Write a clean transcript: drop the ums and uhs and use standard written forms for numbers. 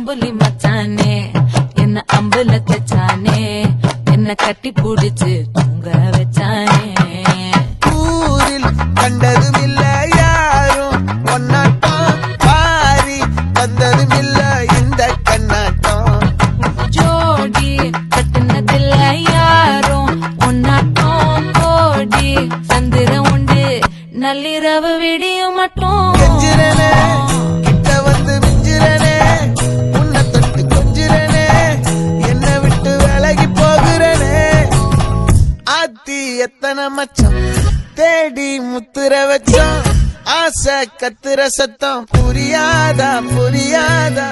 அம்புலி மச்சானே என்ன அம்புல தச்சானே என்ன கட்டி புடிச்சு தூங்க வச்சானே. ஊரில் கண்டதும் இல்ல யாரும் ஒன்னாட்டம் பாரி வந்ததும் இல்ல இந்த கண்ணாட்டம். ஜோடி கட்டுனதில்ல யாரும் ஒன்னாட்டம் கோடி சந்திரம் உண்டு நள்ளிரவு விடியும் மட்டும். கெஞ்சிரனே கிட்ட வந்து மிஞ்சிரனே உன்னை தொட்டு கொஞ்சிரனே என்ன விட்டு விலகி போகிறனே. ஆத்தி எத்தனை மச்சம் தேடி முத்துற வச்சோம் ஆசை கத்துற சத்தம் புரியாதா புரியாதா.